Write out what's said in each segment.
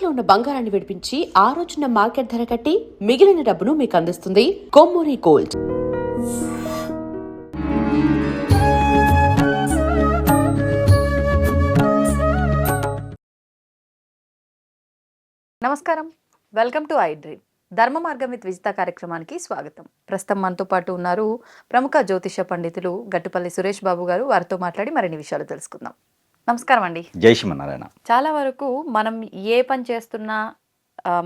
తాకట్టులో ఉన్న బంగారాన్ని విడిపించి ఆ రోజున్న మార్కెట్ ధర కట్టి మిగిలిన డబ్బును మీకు అందిస్తుంది కొమ్మూరి గోల్డ్. నమస్కారం, వెల్కమ్ టు ఐ డ్రీమ్. ధర్మ మార్గం విత్ విజిత కార్యక్రమానికి స్వాగతం. ప్రస్తుతం మనతో పాటు ఉన్నారు ప్రముఖ జ్యోతిష పండితులు గట్టుపల్లి సురేష్ బాబు గారు. వారితో మాట్లాడి మరిన్ని విషయాలు తెలుసుకుందాం. నమస్కారం అండి. జై శ్రీమన్నారాయణ. చాలా వరకు మనం ఏ పని చేస్తున్నా,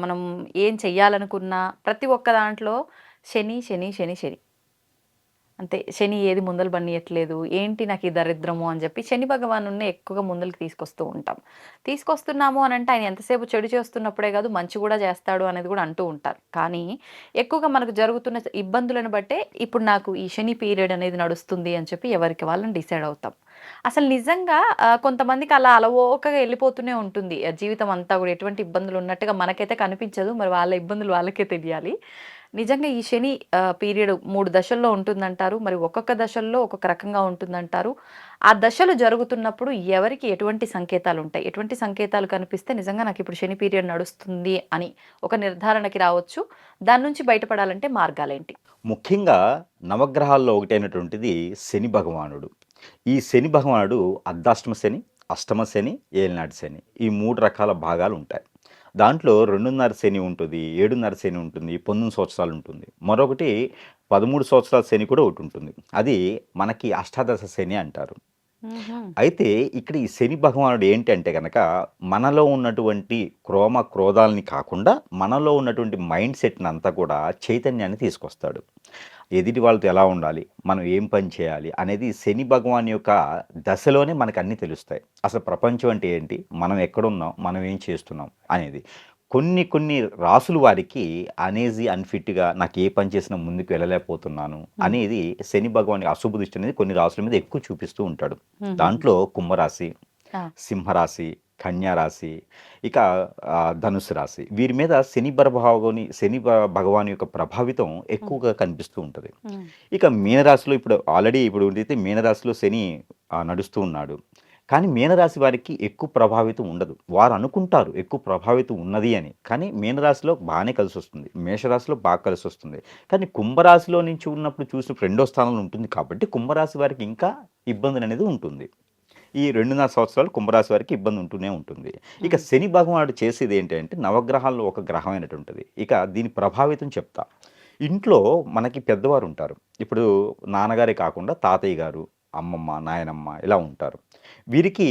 మనం ఏం చెయ్యాలనుకున్నా ప్రతి ఒక్క దాంట్లో శని శని శని శని అంతే. శని ఏది ముందలు బనియట్లేదు, ఏంటి నాకు ఈ దరిద్రము అని చెప్పి శని భగవాను ఎక్కువగా ముందలకి తీసుకొస్తున్నాము అని అంటే ఆయన ఎంతసేపు చెడు చేస్తున్నప్పుడే కాదు మంచి కూడా చేస్తాడు అనేది కూడా అంటూ ఉంటారు. కానీ ఎక్కువగా మనకు జరుగుతున్న ఇబ్బందులను బట్టే ఇప్పుడు నాకు ఈ శని పీరియడ్ అనేది నడుస్తుంది అని చెప్పి ఎవరికి వాళ్ళని డిసైడ్ అవుతాం. అసలు నిజంగా కొంతమందికి అలా అలవోకగా వెళ్ళిపోతూనే ఉంటుంది జీవితం అంతా కూడా. ఎటువంటి ఇబ్బందులు ఉన్నట్టుగా మనకైతే కనిపించదు, మరి వాళ్ళ ఇబ్బందులు వాళ్ళకే తెలియాలి. నిజంగా ఈ శని పీరియడ్ 3 దశల్లో ఉంటుందంటారు. మరి ఒక్కొక్క దశల్లో ఒక్కొక్క రకంగా ఉంటుందంటారు. ఆ దశలు జరుగుతున్నప్పుడు ఎవరికి ఎటువంటి సంకేతాలు ఉంటాయి, ఎటువంటి సంకేతాలు కనిపిస్తే నిజంగా నాకు ఇప్పుడు శని పీరియడ్ నడుస్తుంది అని ఒక నిర్ధారణకి రావచ్చు? దాని నుంచి బయటపడాలంటే మార్గాలేంటి? ముఖ్యంగా నవగ్రహాల్లో ఒకటైనటువంటిది శని భగవానుడు. ఈ శని భగవానుడు అర్ధాష్టమ శని, అష్టమ శని, ఏలినాటి శని, ఈ 3 రకాల భాగాలు ఉంటాయి. దాంట్లో 2.5 శని ఉంటుంది, 7.5 శని ఉంటుంది, 19 సంవత్సరాలు ఉంటుంది. మరొకటి 13 సంవత్సరాల శని కూడా ఒకటి ఉంటుంది. అది మనకి అష్టాదశ శని అంటారు. అయితే ఇక్కడ ఈ శని భగవానుడు ఏంటి అంటే కనుక మనలో ఉన్నటువంటి క్రోధాలని కాకుండా మనలో ఉన్నటువంటి మైండ్ సెట్ని అంతా కూడా చైతన్యాన్ని తీసుకొస్తాడు. ఎదుటి వాళ్ళతో ఎలా ఉండాలి, మనం ఏం పని చేయాలి అనేది శని భగవాన్ యొక్క దశలోనే మనకు అన్నీ తెలుస్తాయి. అసలు ప్రపంచం అంటే ఏంటి, మనం ఎక్కడున్నాం, మనం ఏం చేస్తున్నాం అనేది. కొన్ని రాసుల వారికి అనేజీ అన్ఫిట్గా నాకు ఏ పని చేసినా ముందుకు వెళ్ళలేకపోతున్నాను అనేది శని భగవాన్ అశుభ దృష్టి అనేది కొన్ని రాసుల మీద ఎక్కువ చూపిస్తూ ఉంటాడు. దాంట్లో కుంభరాశి, సింహరాశి, కన్యారాశి, ఇక ధనుసు రాశి, వీరి మీద శని భగవాన్ యొక్క ప్రభావితం ఎక్కువగా కనిపిస్తూ ఉంటుంది. ఇక మీనరాశిలో ఇప్పుడు అయితే మీనరాశిలో శని నడుస్తూ ఉన్నాడు. కానీ మీనరాశి వారికి ఎక్కువ ప్రభావితం ఉండదు. వారు అనుకుంటారు ఎక్కువ ప్రభావితం ఉన్నది అని, కానీ మీనరాశిలో బాగానే కలిసి వస్తుంది, మేషరాశిలో బాగా కలిసి వస్తుంది. కానీ కుంభరాశిలో నుంచి ఉన్నప్పుడు చూసినప్పుడు 2వ స్థానంలో ఉంటుంది కాబట్టి కుంభరాశి వారికి ఇంకా ఇబ్బంది అనేది ఉంటుంది. ఈ 2.5 సంవత్సరాలు కుంభరాశి వారికి ఇబ్బంది ఉంటూనే ఉంటుంది. ఇక శని భగవానుడు చేసేది ఏంటంటే నవగ్రహాల్లో ఒక గ్రహం అయినటువంటిది. ఇక దీని ప్రభావితం చెప్తా. ఇంట్లో మనకి పెద్దవారు ఉంటారు. ఇప్పుడు నాన్నగారే కాకుండా తాతయ్య గారు, అమ్మమ్మ, నాయనమ్మ ఇలా ఉంటారు. వీరికి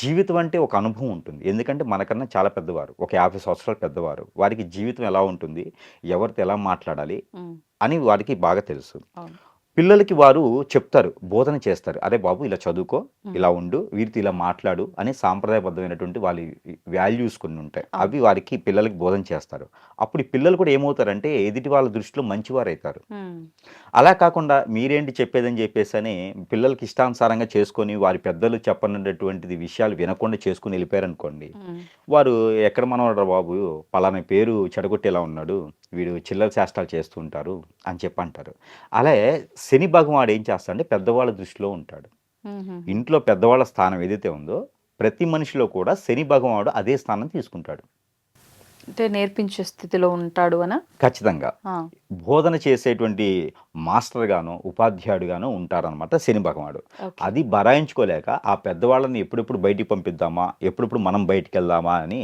జీవితం అంటే ఒక అనుభవం ఉంటుంది. ఎందుకంటే మనకన్నా చాలా పెద్దవారు, ఒక 50 సంవత్సరాలు పెద్దవారు. వారికి జీవితం ఎలా ఉంటుంది, ఎవరితో ఎలా మాట్లాడాలి అని వారికి బాగా తెలుసు. పిల్లలకి వారు చెప్తారు, బోధన చేస్తారు. అరే బాబు ఇలా చదువుకో, ఇలా ఉండు, వీరితో ఇలా మాట్లాడు అని సాంప్రదాయబద్ధమైనటువంటి వాళ్ళ వాల్యూస్ కొన్ని ఉంటాయి. అవి వారికి పిల్లలకి బోధన చేస్తారు. అప్పుడు ఈ పిల్లలు కూడా ఏమవుతారంటే ఎదుటి వాళ్ళ దృష్టిలో మంచివారు అవుతారు. అలా కాకుండా మీరేంటి చెప్పేదని చెప్పేసి అని పిల్లలకి ఇష్టానుసారంగా చేసుకొని వారి పెద్దలు చెప్పనటువంటిది విషయాలు వినకుండా చేసుకుని వెళ్ళిపోయారనుకోండి, వారు ఎక్కడ మనవాడు బాబు, పలానా పేరు చెడగొట్టేలా ఉన్నాడు, వీడు చిల్లర చేష్టాలు చేస్తూ ఉంటారు అని చెప్పి అంటారు. అలాగే శని భగవానుడు ఏం చేస్తాడంటే పెద్దవాళ్ళ దృష్టిలో ఉంటాడు. ఇంట్లో పెద్దవాళ్ళ స్థానం ఏదైతే ఉందో ప్రతి మనిషిలో కూడా శని భగవానుడు అదే స్థానం తీసుకుంటాడు. అంటే నేర్పించే స్థితిలో ఉంటాడు అన ఖచ్చితంగా బోధన చేసేటువంటి మాస్టర్ గాను ఉపాధ్యాయుడుగాను ఉంటారనమాట శని భగవానుడు. అది బరాయించుకోలేక ఆ పెద్దవాళ్ళని ఎప్పుడెప్పుడు బయటికి పంపిద్దామా, ఎప్పుడెప్పుడు మనం బయటికి వెళ్దామా అని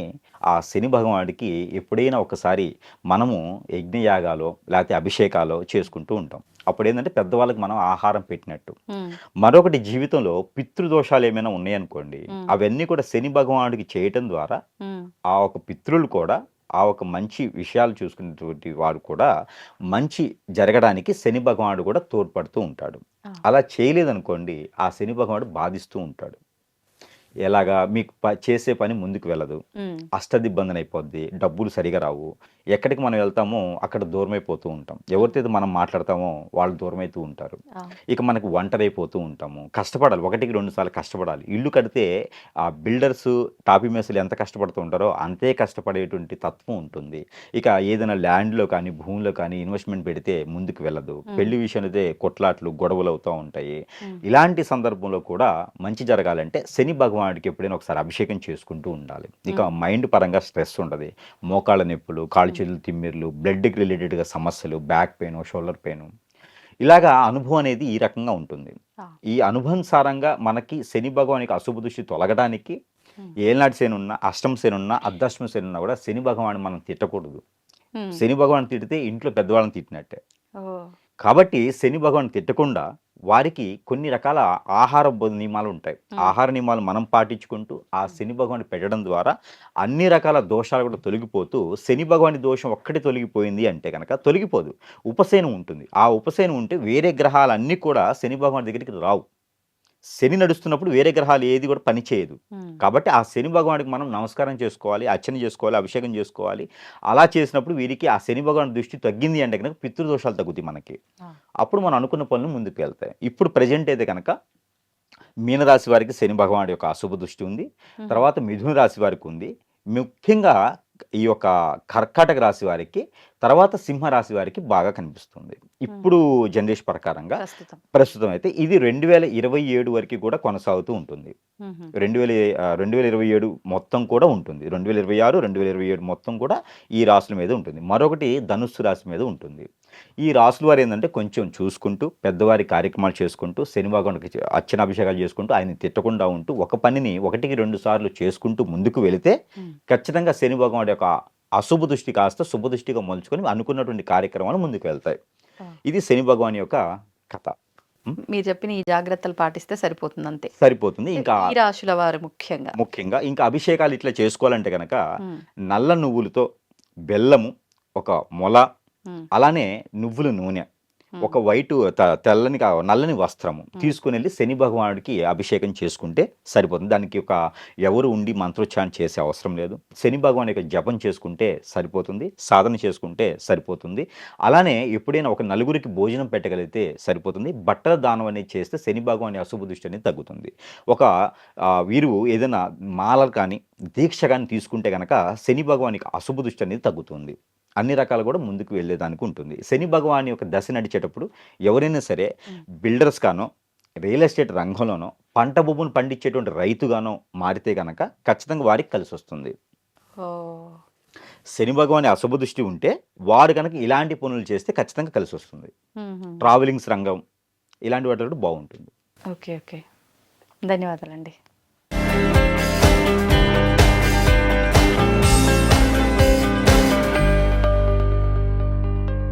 ఆ శని భగవానుడికి ఎప్పుడైనా ఒకసారి మనము యజ్ఞయాగాలో లేకపోతే అభిషేకాలో చేసుకుంటూ ఉంటాం. అప్పుడు ఏంటంటే పెద్దవాళ్ళకి మనం ఆహారం పెట్టినట్టు. మరొకటి జీవితంలో పితృదోషాలు ఏమైనా ఉన్నాయనుకోండి, అవన్నీ కూడా శని భగవానుడికి చేయటం ద్వారా ఆ ఒక పితృలు కూడా ఆ ఒక మంచి విషయాలు చూసుకునేటువంటి వారు కూడా మంచి జరగడానికి శని భగవానుడు కూడా తోడ్పడుతూ ఉంటాడు. అలా చేయలేదనుకోండి ఆ శని భగవానుడు బాధిస్తూ ఉంటాడు. ఎలాగా మీకు చేసే పని ముందుకు వెళ్ళదు, అష్టదిబ్బందన అయిపోద్ది, డబ్బులు సరిగా రావు, ఎక్కడికి మనం వెళ్తామో అక్కడ దూరమైపోతూ ఉంటాం, ఎవరితో మనం మాట్లాడతామో వాళ్ళు దూరమైతూ ఉంటారు. ఇక మనకు ఒంటరైపోతూ ఉంటాము. కష్టపడాలి, 1-2 సార్లు కష్టపడాలి. ఇల్లు కడితే ఆ బిల్డర్స్ టాపీ మేసలు ఎంత కష్టపడుతూ ఉంటారో అంతే కష్టపడేటువంటి తత్వం ఉంటుంది. ఇక ఏదైనా ల్యాండ్లో కానీ భూమిలో కానీ ఇన్వెస్ట్మెంట్ పెడితే ముందుకు వెళ్ళదు. పెళ్లి విషయంలో అయితే కొట్లాట్లు గొడవలు అవుతూ ఉంటాయి. ఇలాంటి సందర్భంలో కూడా మంచి జరగాలంటే శని భగవాన్ భగవానుడికి ఎప్పుడైనా ఒకసారి అభిషేకం చేసుకుంటూ ఉండాలి. ఇక మైండ్ పరంగా స్ట్రెస్ ఉండదు, మోకాళ్ళ నొప్పులు, కాళ్ళు చేతులు తిమ్మిర్లు, బ్లడ్కి రిలేటెడ్గా సమస్యలు, బ్యాక్ పెయిన్, షోల్డర్ పెయిన్, ఇలాగా అనుభవం అనేది ఈ రకంగా ఉంటుంది. ఈ అనుభవానుసారంగా మనకి శని భగవానికి అశుభ దృష్టి తొలగడానికి ఏలనాటి శని ఉన్నా, అష్టమ శని ఉన్నా, అర్ధాష్టమ శని ఉన్నా కూడా శని భగవాన్ని మనం తిట్టకూడదు. శని భగవాన్ తిడితే ఇంట్లో పెద్దవాళ్ళని తిట్టినట్టే. కాబట్టి శని భగవాన్ తిట్టకుండా వారికి కొన్ని రకాల ఆహార నియమాలు ఉంటాయి. ఆహార నియమాలు మనం పాటించుకుంటూ ఆ శని భగవాన్ని పెట్టడం ద్వారా అన్ని రకాల దోషాలు కూడా తొలగిపోతూ, శని భగవాని దోషం ఒక్కటి తొలగిపోయింది అంటే కనుక తొలగిపోదు, ఉపశయనం ఉంటుంది. ఆ ఉపశయనం ఉంటే వేరే గ్రహాలన్నీ కూడా శని భగవాని దగ్గరికి రావు. శని నడుస్తున్నప్పుడు వేరే గ్రహాలు ఏది కూడా పని చేయదు. కాబట్టి ఆ శని భగవానికి మనం నమస్కారం చేసుకోవాలి, అర్చన చేసుకోవాలి, అభిషేకం చేసుకోవాలి. అలా చేసినప్పుడు వీరికి ఆ శని భగవాన్ దృష్టి తగ్గింది అంటే కనుక పితృదోషాలు తగ్గుతాయి మనకి. అప్పుడు మనం అనుకున్న పనులు ముందుకు వెళ్తాయి. ఇప్పుడు ప్రజెంట్ అయితే కనుక మీనరాశి వారికి శని భగవానుడి యొక్క అశుభ దృష్టి ఉంది. తర్వాత మిథున రాశి వారికి ఉంది. ముఖ్యంగా ఈ యొక్క కర్కాటక రాశి వారికి, తర్వాత సింహరాశి వారికి బాగా కనిపిస్తుంది ఇప్పుడు జనరేషన్ ప్రకారంగా. ప్రస్తుతం అయితే ఇది 2027 వరకు కూడా కొనసాగుతూ ఉంటుంది. 2027 మొత్తం కూడా ఉంటుంది. 2026, 2027 మొత్తం కూడా ఈ రాశుల మీద ఉంటుంది. మరొకటి ధనుస్సు రాశి మీద ఉంటుంది. ఈ రాశుల వారు ఏంటంటే కొంచెం చూసుకుంటూ, పెద్దవారి కార్యక్రమాలు చేసుకుంటూ, శని భగవానుడికి అర్చనాభిషేకాలు చేసుకుంటూ, ఆయన తిట్టకుండా ఉంటూ, ఒక పనిని 1-2 సార్లు చేసుకుంటూ ముందుకు వెళితే ఖచ్చితంగా శని భగవానుడి యొక్క అశుభ దృష్టి కాస్త శుభ దృష్టిగా మలుచుకొని అనుకున్నటువంటి కార్యక్రమాలు ముందుకు వెళ్తాయి. ఇది శని భగవాన్ యొక్క కథ. మీరు చెప్పిన ఈ జాగ్రత్తలు పాటిస్తే సరిపోతుంది, అంతే సరిపోతుంది. ఇంకా ఈ రాశుల వారు ముఖ్యంగా ఇంకా అభిషేకాలు ఇట్లా చేసుకోవాలంటే కనుక నల్ల నువ్వులతో బెల్లము, ఒక మొల, అలానే నువ్వుల నూనె, ఒక తెల్లని నల్లని వస్త్రము తీసుకుని వెళ్ళి శని భగవానుడికి అభిషేకం చేసుకుంటే సరిపోతుంది. దానికి ఎవరు ఉండి మంత్రోచ్చారణ చేసే అవసరం లేదు. శని భగవాన్ యొక్క జపం చేసుకుంటే సరిపోతుంది, సాధన చేసుకుంటే సరిపోతుంది. అలానే ఎప్పుడైనా ఒక నలుగురికి భోజనం పెట్టగలిగితే సరిపోతుంది. బట్టల దానం అనేది చేస్తే శని భగవాని అశుభ దృష్టి అనేది తగ్గుతుంది. వీరు ఏదైనా మాలలు కానీ దీక్ష కానీ తీసుకుంటే కనుక శని భగవానికి అశుభ దృష్టి అనేది తగ్గుతుంది. అన్ని రకాలు కూడా ముందుకు వెళ్ళేదానికి ఉంటుంది. శని భగవాన్ యొక్క దశ నడిచేటప్పుడు ఎవరైనా సరే బిల్డర్స్ గానో, రియల్ ఎస్టేట్ రంగంలోనో, పంట భూములు పండించేటువంటి రైతుగానో మారితే కనుక ఖచ్చితంగా వారికి కలిసి వస్తుంది. శని భగవాని అశుభ దృష్టి ఉంటే వారు కనుక ఇలాంటి పనులు చేస్తే ఖచ్చితంగా కలిసి వస్తుంది. ట్రావెలింగ్స్ రంగం ఇలాంటి వాటి బాగుంటుంది. ఓకే, ధన్యవాదాలండి.